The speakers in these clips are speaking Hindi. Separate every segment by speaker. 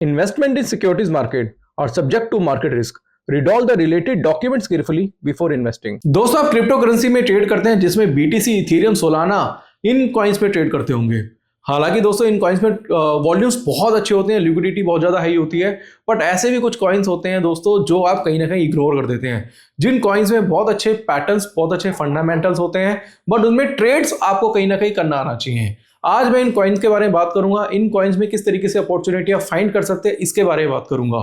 Speaker 1: Investment in securities market are subject to market risk. Read all the related documents carefully before investing. दोस्तों आप क्रिप्टो करेंसी में ट्रेड करते हैं जिसमें BTC, इथेरियम, सोलाना इन कॉइन्स में ट्रेड करते होंगे। हालांकि दोस्तों इन कॉइन्स में वॉल्यूम्स बहुत अच्छे होते हैं, लिक्विडिटी बहुत ज़्यादा हाई होती है, बट ऐसे भी कुछ कॉइन्स होते हैं दोस्तों जो आप कहीं ना कहीं इग्नोर कर देते हैं, जिन कॉइन्स में बहुत अच्छे पैटर्न्स, बहुत अच्छे फंडामेंटल्स होते हैं, बट उनमें ट्रेड्स आपको कहीं ना कहीं करना आना चाहिए। आज मैं इन कॉइन्स के बारे में बात करूंगा, इन कॉइन्स में किस तरीके से अपॉर्चुनिटी फाइंड कर सकते हैं इसके बारे में बात करूंगा।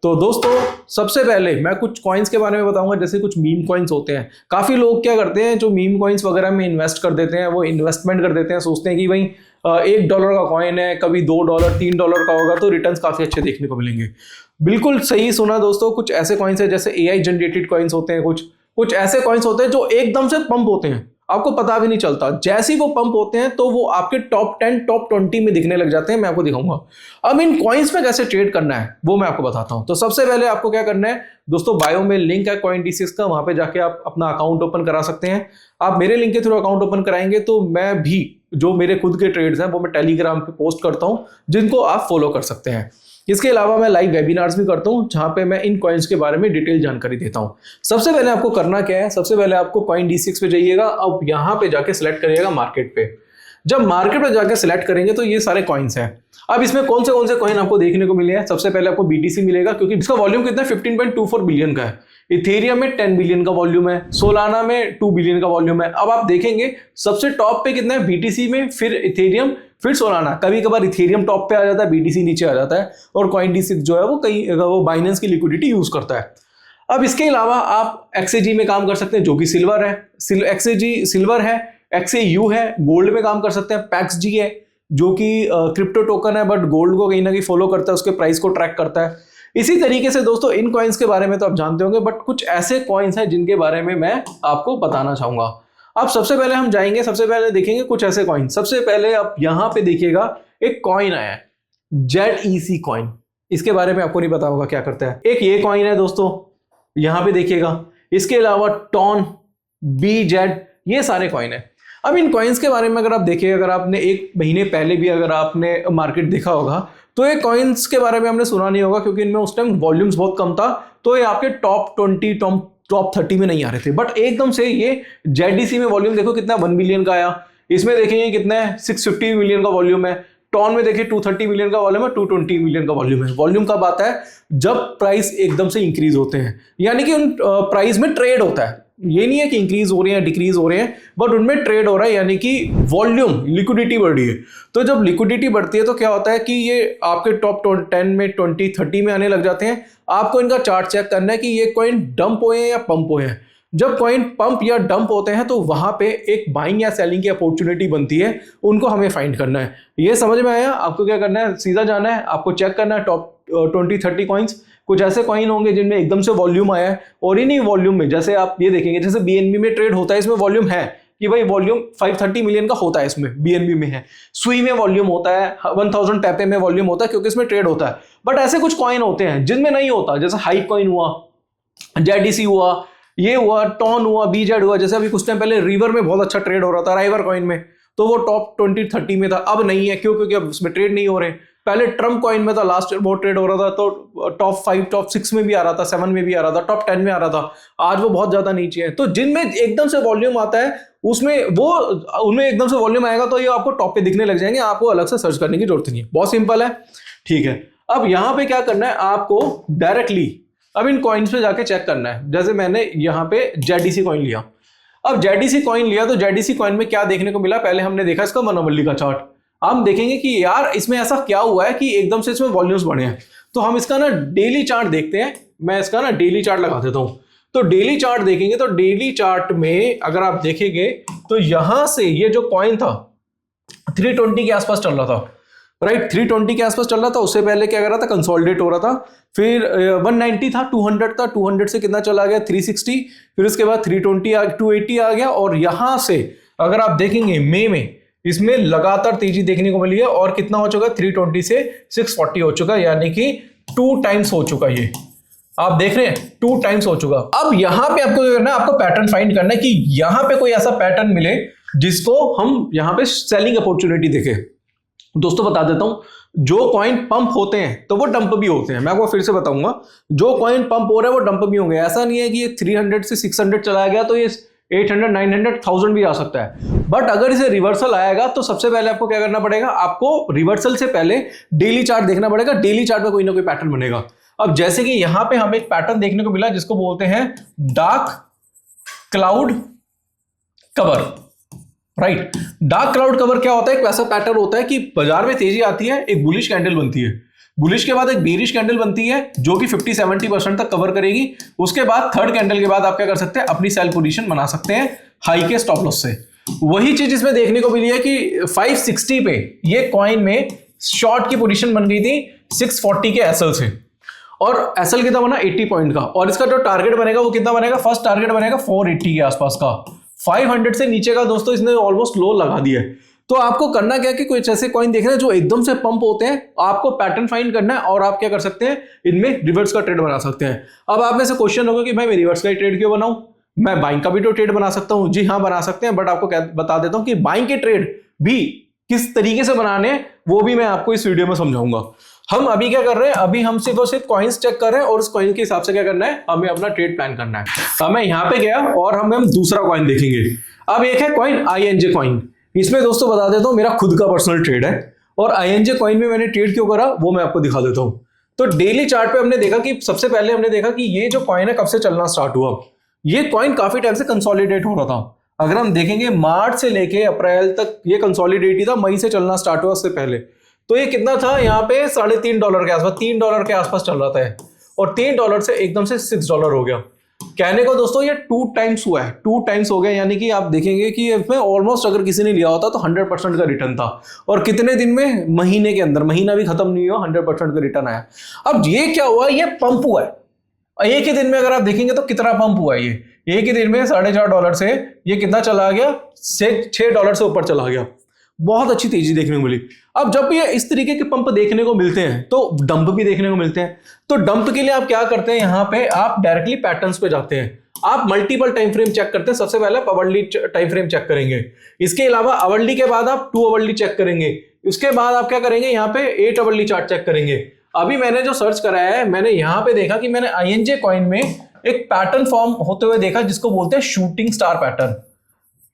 Speaker 1: तो दोस्तों सबसे पहले मैं कुछ कॉइन्स के बारे में बताऊंगा, जैसे कुछ मीम कॉइन्स होते हैं। काफी लोग क्या करते हैं, जो मीम कॉइन्स वगैरह में इन्वेस्ट कर देते हैं, वो इन्वेस्टमेंट कर देते हैं, सोचते हैं कि भाई $1 का कॉइन है, कभी $2, $3 का होगा तो रिटर्न्स काफी अच्छे देखने को मिलेंगे। बिल्कुल सही सुना दोस्तों, कुछ ऐसे कॉइन्स है जैसे AI जनरेटेड कॉइन्स होते हैं, कुछ ऐसे कॉइन्स होते हैं जो एकदम से पंप होते हैं, आपको पता भी नहीं चलता, जैसे ही वो पंप होते हैं तो वो आपके टॉप 10 टॉप 20 में दिखने लग जाते हैं। मैं आपको दिखाऊंगा अब इन कॉइन्स में कैसे ट्रेड करना है, वो मैं आपको बताता हूं। तो सबसे पहले आपको क्या करना है दोस्तों, बायो में लिंक है CoinDCX का, वहां पे जाके आप अपना अकाउंट ओपन करा सकते हैं। आप मेरे लिंक के थ्रू अकाउंट ओपन कराएंगे तो मैं भी जो मेरे खुद के ट्रेड्स हैं वो मैं टेलीग्राम पे पोस्ट करता हूं, जिनको आप फॉलो कर सकते हैं। इसके अलावा मैं लाइव वेबिनार्स भी करता हूं जहां पे मैं इन कॉइन्स के बारे में डिटेल जानकारी देता हूं। सबसे पहले आपको करना क्या है, सबसे पहले आपको CoinDCX पे जाइएगा, अब यहां पे जाके सिलेक्ट करिएगा मार्केट पे। जब मार्केट पे जाके सिलेक्ट करेंगे तो ये सारे कॉइन्स हैं। अब इसमें कौन से कॉइन आपको देखने को मिले हैं, सबसे पहले आपको BTC मिलेगा क्योंकि इसका वॉल्यूम कितना है, 15.24 बिलियन का है। इथेरियम में 10 बिलियन का वॉल्यूम है, सोलाना में 2 बिलियन का वॉल्यूम है। अब आप देखेंगे सबसे टॉप पे कितना है, BTC में, फिर इथेरियम, फिर सोलाना। कभी कभार इथेरियम टॉप पे आ जाता है, BTC नीचे आ जाता है, और CoinDCX जो है वो बाइनेंस की लिक्विडिटी यूज करता है। अब इसके अलावा आप XAG में काम कर सकते हैं जो कि सिल्वर है, XAG सिल्वर है, XAU है, गोल्ड में काम कर सकते हैं, PAXG है जो कि क्रिप्टो टोकन है बट गोल्ड को कहीं ना कहीं फॉलो करता है, उसके प्राइस को ट्रैक करता है। इसी तरीके से दोस्तों इन कॉइन्स के बारे में तो आप जानते होंगे, बट कुछ ऐसे कॉइन्स हैं जिनके बारे में मैं आपको बताना चाहूंगा। अब सबसे पहले हम जाएंगे, सबसे पहले देखेंगे कुछ ऐसे कॉइन। सबसे पहले आप यहां पे देखिएगा एक कॉइन आया है ZEC कॉइन, इसके बारे में आपको नहीं पता होगा क्या करता है। एक ये कॉइन है दोस्तों, यहां पे देखिएगा। इसके अलावा टॉन, BZ, ये सारे कॉइन है। अब इन कॉइन्स के बारे में अगर आप देखिए, अगर आपने एक महीने पहले भी अगर आपने मार्केट देखा होगा तो ये कॉइन्स के बारे में हमने सुना नहीं होगा क्योंकि इनमें उस टाइम वॉल्यूम्स बहुत कम था, तो ये आपके टॉप 20 टॉप 30 में नहीं आ रहे थे। बट एकदम से ये ZDC में वॉल्यूम देखो कितना 1 बिलियन का आया, इसमें देखेंगे कितना है 650 मिलियन का वॉल्यूम है, टॉन में देखिए 230 मिलियन का वॉल्यूम है, 220 मिलियन का वॉल्यूम है। वॉल्यूम कब आता है, जब प्राइस एकदम से इंक्रीज होते हैं, यानी कि उन प्राइस में ट्रेड होता है। ये नहीं है कि इंक्रीज हो रहे हैं डिक्रीज हो रहे हैं, बट उनमें ट्रेड हो रहा है, यानी कि वॉल्यूम, लिक्विडिटी बढ़ रही है। तो जब लिक्विडिटी बढ़ती है तो क्या होता है कि ये आपके टॉप 10 में, 20, 30 में आने लग जाते हैं। आपको इनका चार्ट चेक करना है कि ये कॉइन डंप हुए हैं या पंप हुए हैं। जब कॉइन पंप या डंप होते हैं तो वहां पे एक बाइंग या सेलिंग की अपॉर्चुनिटी बनती है, उनको हमें फाइंड करना है। ये समझ में आया? आपको क्या करना है, सीधा जाना है, आपको चेक करना है टॉप 20-30 कॉइन्स। कुछ ऐसे कॉइन होंगे जिनमें एकदम से वॉल्यूम आया है, और इन्हीं वॉल्यूम में जैसे आप ये देखेंगे, जैसे BNB में ट्रेड होता है, इसमें वॉल्यूम है कि भाई वॉल्यूम 530 मिलियन का होता है, इसमें BNB में है। सुई में वॉल्यूम होता है, 1000 पैपे में वॉल्यूम होता है क्योंकि इसमें ट्रेड होता है। बट ऐसे कुछ कॉइन होते हैं जिनमें नहीं होता, जैसे हाइक कॉइन हुआ, ZDC हुआ, ये हुआ, टॉन हुआ, BZ हुआ। जैसे अभी कुछ टाइम पहले रिवर में बहुत अच्छा ट्रेड हो रहा था, राइवर कॉइन में, तो वो टॉप 20-30 में था, अब नहीं है। क्यों? क्योंकि अब उसमें ट्रेड नहीं हो रहे। पहले ट्रम्प कॉइन में था, लास्ट बहुत ट्रेड हो रहा था, तो टॉप 5 टॉप 6 में भी आ रहा था, 7 में भी आ रहा था, टॉप 10 में आ रहा था। आज वो बहुत ज्यादा नीचे है। तो जिनमें एकदम से वॉल्यूम आता है उनमें एकदम से वॉल्यूम आएगा तो ये आपको टॉप पे दिखने लग जाएंगे, आपको अलग से सर्च करने की जरूरत नहीं है। बहुत सिंपल है, ठीक है। अब यहां पे क्या करना है, आपको डायरेक्टली अब इन कॉइन्स पे जाके चेक करना है। जैसे मैंने यहाँ पे ZDC कॉइन लिया, अब ZDC कॉइन लिया तो ZDC कॉइन में क्या देखने को मिला, पहले हमने देखा इसका मनोवल्ली का चार्ट। हम देखेंगे कि यार इसमें ऐसा क्या हुआ है कि एकदम से इसमें वॉल्यूम्स बढ़े हैं। तो हम इसका ना डेली चार्ट देखते हैं, मैं इसका ना डेली चार्ट लगा देता हूं। तो डेली चार्ट देखेंगे तो डेली चार्ट में अगर आप देखेंगे तो यहां से ये जो कॉइन था 320 के आसपास चल रहा था, राइट, 320 के आसपास चल रहा था। उससे पहले क्या कर रहा था, कंसोलिडेट हो रहा था, फिर 190 था, 200 था, 200 से कितना चला गया 360, फिर उसके बाद 280 आ गया। और यहां से अगर आप देखेंगे मई में इसमें लगातार तेजी देखने को मिली है, और कितना हो चुका है 320 से 640 हो चुका है, यानी कि 2 टाइम्स हो चुका। ये आप देख रहे हैं 2 टाइम्स हो चुका। अब यहां पे आपको करना है, आपको पैटर्न फाइंड करना है कि यहां पे कोई ऐसा पैटर्न मिले जिसको हम यहां पे सेलिंग अपॉर्चुनिटी देखें। दोस्तों बता देता हूं, जो कॉइन पंप होते हैं तो वो डंप भी होते हैं। मैं आपको फिर से बताऊंगा, जो कॉइन पंप हो रहा है वो डंप भी होंगे। ऐसा नहीं है कि ये 300 से 600 चलाया गया तो ये 800, 900, 1000 भी आ सकता है। बट अगर इसे रिवर्सल आएगा तो सबसे पहले आपको क्या करना पड़ेगा, आपको रिवर्सल से पहले डेली चार्ट देखना पड़ेगा। डेली चार्ट में कोई ना कोई पैटर्न बनेगा। अब जैसे कि यहां पे हमें एक पैटर्न देखने को मिला जिसको बोलते हैं dark cloud cover, right. Dark cloud cover क्या होता है? एक वैसा पैटर्न होता है कि बाजार में तेजी आती है, एक बुलिश कैंडल बनती है, बुलिश के बाद एक बेरिश कैंडल बनती है जो कि 50-70% तक कवर करेगी। उसके बाद थर्ड कैंडल के बाद आप क्या कर सकते हैं, अपनी सेल पोजीशन बना सकते हैं हाई के स्टॉप लॉस से। वही चीज इसमें देखने को मिली है कि 560 पे ये कॉइन में शॉर्ट की पोजीशन बन गई थी 640 के एसएल से, और एसएल कितना बना 80 पॉइंट का, और इसका जो टारगेट बनेगा वो कितना बनेगा, फर्स्ट टारगेट बनेगा 480 के आसपास का। 500 से नीचे का दोस्तों इसने ऑलमोस्ट लो लगा दिया है। तो आपको करना क्या है कि कुछ ऐसे कॉइन देख रहे हैं जो एकदम से पंप होते हैं, आपको पैटर्न फाइंड करना है और आप क्या कर सकते हैं, इनमें रिवर्स का ट्रेड बना सकते हैं। अब आप में से क्वेश्चन होगा कि भाई मैं रिवर्स का ट्रेड क्यों बनाऊं, मैं बाइंग का भी तो ट्रेड बना सकता हूं। जी हाँ, बना सकते हैं, बट आपको बता देता हूं कि बाइंग के ट्रेड भी किस तरीके से बनाने हैं वो भी मैं आपको इस वीडियो में समझाऊंगा। हम अभी क्या कर रहे हैं, अभी हम सिर्फ और सिर्फ कॉइन्स चेक कर रहे हैं और उस कॉइन के हिसाब से क्या करना है, हमें अपना ट्रेड प्लान करना है। अब मैं यहां पे गया और हम दूसरा कॉइन देखेंगे। अब एक है कॉइन INJ कॉइन। इसमें दोस्तों बता देता हूं मेरा खुद का पर्सनल ट्रेड है, और INJ कॉइन में मैंने ट्रेड क्यों करा वो मैं आपको दिखा देता हूं। तो डेली चार्ट पे हमने देखा कि सबसे पहले हमने देखा कि ये जो कॉइन है कब से चलना स्टार्ट हुआ। ये कॉइन काफी टाइम से कंसोलिडेट हो रहा था। अगर हम देखेंगे मार्च से लेके अप्रैल तक ये कंसोलिडेट ही था, मई से चलना स्टार्ट हुआ उससे पहले। तो ये कितना था यहाँ पे $3.5 के आसपास, $3 के आसपास चल रहा था, और $3 से एकदम से $6 हो गया। कहने को दोस्तों ये 2 टाइम्स हुआ है, 2 टाइम्स हो गया। यानी कि आप देखेंगे कि इसमें ऑलमोस्ट अगर किसी ने लिया होता तो 100% का रिटर्न था, और कितने दिन में, महीने के अंदर, महीना भी खत्म नहीं हुआ 100% का रिटर्न आया। अब ये क्या हुआ, ये पंप हुआ है एक ही दिन में। अगर आप देखेंगे तो कितना पंप हुआ है, ये एक ही दिन में $4.5 से ये कितना चला गया, $6 से ऊपर चला गया। बहुत अच्छी तेजी देखने को मिली। अब जब ये इस तरीके के पंप देखने को मिलते हैं तो डंप भी देखने को मिलते हैं। तो डंप के लिए आप क्या करते हैं, यहां पे आप डायरेक्टली पैटर्न्स पे जाते हैं, आप मल्टीपल टाइम फ्रेम चेक करते हैं। सबसे पहले आप आवरली टाइम फ्रेम चेक करेंगे, इसके अलावा आवरली के बाद आप 2 आवरली चेक करेंगे, उसके बाद आप क्या करेंगे, यहाँ पे 8 आवरली चार्ट चेक करेंगे। अभी मैंने जो सर्च कराया है, मैंने यहाँ पे देखा कि मैंने INJ कॉइन में एक पैटर्न फॉर्म होते हुए देखा जिसको बोलते हैं शूटिंग स्टार पैटर्न।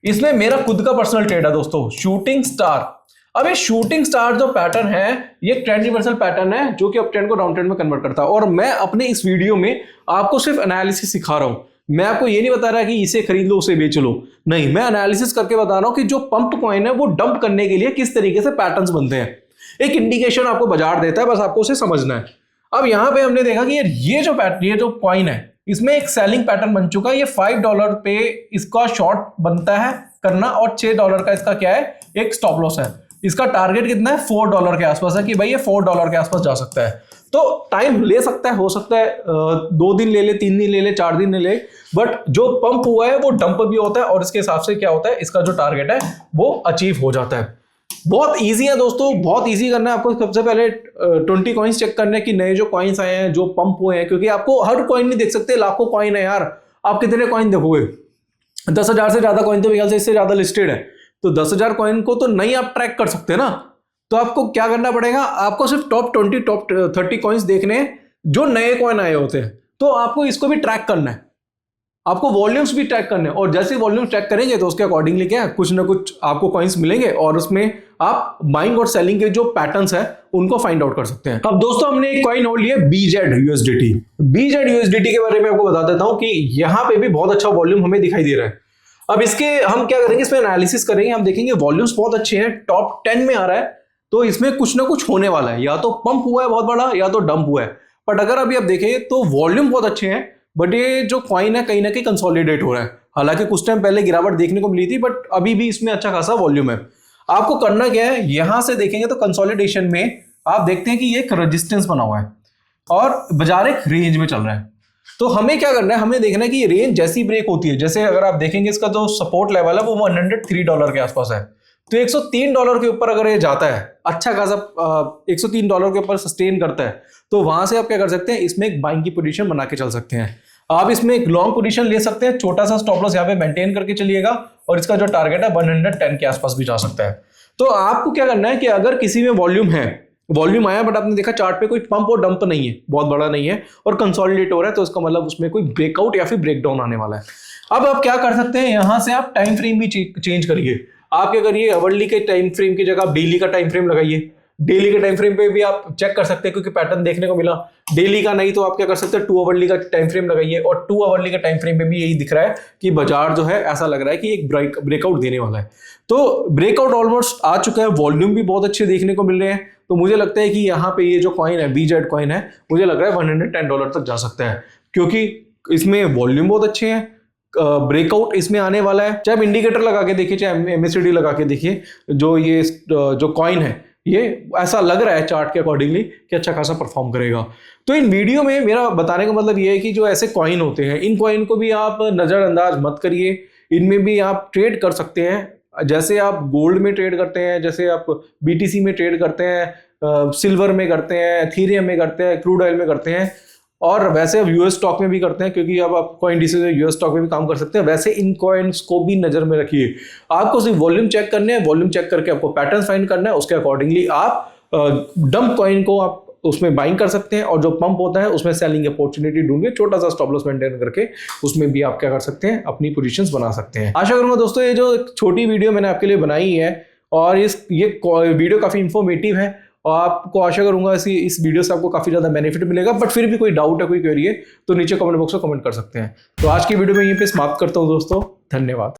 Speaker 1: इसमें मेरा खुद का पर्सनल ट्रेड है दोस्तों, शूटिंग स्टार। अब ये शूटिंग स्टार जो पैटर्न है ये ट्रेंड रिवर्सल पैटर्न है जो कि अप ट्रेंड को डाउन ट्रेंड में कन्वर्ट करता है। और मैं अपने इस वीडियो में आपको सिर्फ एनालिसिस सिखा रहा हूं, मैं आपको ये नहीं बता रहा कि इसे खरीद लो उसे बेच लो, नहीं, मैं एनालिसिस करके बता रहा हूं कि जो पंप कॉइन है वो डंप करने के लिए किस तरीके से पैटर्न्स बनते हैं। एक इंडिकेशन आपको बाजार देता है, बस आपको उसे समझना है। अब यहां पे हमने देखा कि ये जो कॉइन है इसमें एक सेलिंग पैटर्न बन चुका है। ये $5 पे इसका शॉर्ट बनता है करना, और $6 का इसका क्या है, एक स्टॉप लॉस है। इसका टारगेट कितना है, $4 के आसपास है कि भाई ये $4 के आसपास जा सकता है। तो टाइम ले सकता है, हो सकता है 2 दिन ले ले, 3 दिन ले ले, 4 दिन ले ले, बट जो पंप हुआ है वो डंप भी होता है, और इसके हिसाब से क्या होता है, इसका जो टारगेट है वो अचीव हो जाता है। बहुत इजी है दोस्तों, बहुत इजी करना है आपको। सबसे पहले 20 कॉइन्स चेक करने कि नए जो कॉइन्स आए हैं जो पंप हुए हैं, क्योंकि आपको हर कॉइन नहीं देख सकते, लाखों कॉइन है यार, आप कितने कॉइन देखोगे, 10,000 से ज्यादा कॉइन तो मेरे ख्याल से इससे ज्यादा लिस्टेड है, तो 10,000 कॉइन को तो नहीं आप ट्रैक कर सकते ना। तो आपको क्या करना पड़ेगा, आपको सिर्फ टॉप 20 टॉप 30 कॉइन्स देखने हैं जो नए कॉइन आए होते हैं। तो आपको इसको भी ट्रैक करना है, आपको वॉल्यूम्स भी ट्रैक करने हैं, और जैसे वॉल्यूम ट्रैक करेंगे तो उसके अकॉर्डिंगली क्या है, कुछ ना कुछ आपको कॉइन्स मिलेंगे, और उसमें आप बाइंग और सेलिंग के जो पैटर्न्स है उनको फाइंड आउट कर सकते हैं। अब दोस्तों हमने एक कॉइन होल्ड लिया BZ USDT। BZ USDT के बारे में आपको बता देता हूं कि यहां पे भी बहुत अच्छा वॉल्यूम हमें दिखाई दे रहा है। अब इसके हम क्या करेंगे, इसमें एनालिसिस करेंगे, हम देखेंगे वॉल्यूम्स बहुत अच्छे हैं, टॉप 10 में आ रहा है, तो इसमें कुछ ना कुछ होने वाला है, या तो पंप हुआ है बहुत बड़ा या तो डंप हुआ है। बट अगर अभी आप देखें तो वॉल्यूम बहुत अच्छे हैं, बट ये जो कॉइन है कहीं ना कहीं कंसोलिडेट हो रहा है। हालांकि कुछ टाइम पहले गिरावट देखने को मिली थी, बट अभी भी इसमें अच्छा खासा वॉल्यूम है। आपको करना क्या है, यहां से देखेंगे तो कंसोलिडेशन में आप देखते हैं कि ये एक रेजिस्टेंस बना हुआ है और बाजार एक रेंज में चल रहा है। तो हमें क्या करना है, हमें देखना है कि ये रेंज जैसी ब्रेक होती है, जैसे अगर आप देखेंगे इसका जो सपोर्ट लेवल है वो $103 के आसपास है, तो $103 के ऊपर अगर ये जाता है, अच्छा खासा $103 के ऊपर सस्टेन करता है, तो वहां से आप क्या कर सकते हैं, इसमें एक बाइंग की पोजीशन बना के चल सकते हैं। आप इसमें एक लॉन्ग पोजीशन ले सकते हैं, छोटा सा स्टॉप लॉस यहाँ पे मेंटेन करके चलिएगा, और इसका जो टारगेट है 110 के आसपास भी जा सकता है। तो आपको क्या करना है कि अगर किसी में वॉल्यूम है, वॉल्यूम आया बट आपने देखा चार्ट पे कोई पंप और डंप नहीं है, बहुत बड़ा नहीं है और कंसोलिडेट हो रहा है, तो इसका मतलब उसमें कोई ब्रेकआउट या फिर ब्रेकडाउन आने वाला है। अब आप क्या कर सकते हैं, यहां से आप टाइम फ्रेम भी चेंज करिए। आप क्या करिए, आवरली के टाइम फ्रेम की जगह आप डेली का टाइम फ्रेम लगाइए। डेली के टाइम फ्रेम पे भी आप चेक कर सकते हैं क्योंकि पैटर्न देखने को मिला। डेली का नहीं तो आप क्या कर सकते हैं, 2 आवरली का टाइम फ्रेम लगाइए और 2 आवरली का टाइम फ्रेम पे भी यही दिख रहा है कि बाजार जो है ऐसा लग रहा है कि एक ब्रेकआउट देने वाला है। तो ब्रेकआउट ऑलमोस्ट आ चुका है, वॉल्यूम भी बहुत अच्छे देखने को मिल रहे हैं। तो मुझे लगता है कि यहाँ पे ये जो कॉइन है, BZ कॉइन है, मुझे लग रहा है $110 तक जा सकता है क्योंकि इसमें वॉल्यूम बहुत अच्छे हैं, ब्रेकआउट इसमें आने वाला है। चाहे आप इंडिकेटर लगा के देखिए, चाहे MACD लगा के देखिए, जो कॉइन है ये ऐसा लग रहा है चार्ट के अकॉर्डिंगली कि अच्छा खासा परफॉर्म करेगा। तो इन वीडियो में मेरा बताने का मतलब ये है कि जो ऐसे कॉइन होते हैं, इन कॉइन को भी आप नज़रअंदाज मत करिए, इनमें भी आप ट्रेड कर सकते हैं। जैसे आप गोल्ड में ट्रेड करते हैं, जैसे आप BTC में ट्रेड करते हैं, सिल्वर में करते हैं, एथेरियम में करते हैं, क्रूड ऑयल में करते हैं, और वैसे अब US स्टॉक में भी करते हैं क्योंकि अब आप कॉइन इंडिसेस में US स्टॉक में भी काम कर सकते हैं। वैसे इन कॉइन्स को भी नजर में रखिए। आपको सिर्फ वॉल्यूम चेक करने हैं, वॉल्यूम चेक करके आपको पैटर्न फाइंड करना है, उसके अकॉर्डिंगली आप डंप कॉइन को आप उसमें बाइंग कर सकते हैं और जो पंप होता है उसमें सेलिंग अपॉर्चुनिटी ढूंढिए, छोटा सा स्टॉप लॉस मेंटेन करके उसमें भी आप क्या कर सकते हैं, अपनी पोजीशंस बना सकते हैं। आशा करूंगा दोस्तों ये जो छोटी वीडियो मैंने आपके लिए बनाई है और ये वीडियो काफी इंफॉर्मेटिव है और आपको आशा करूंगा इस वीडियो से आपको काफी ज्यादा बेनिफिट मिलेगा। बट फिर भी कोई डाउट है, कोई क्वेरी है तो नीचे कमेंट बॉक्स में कमेंट कर सकते हैं। तो आज की वीडियो में यहीं पे समाप्त करता हूं दोस्तों, धन्यवाद।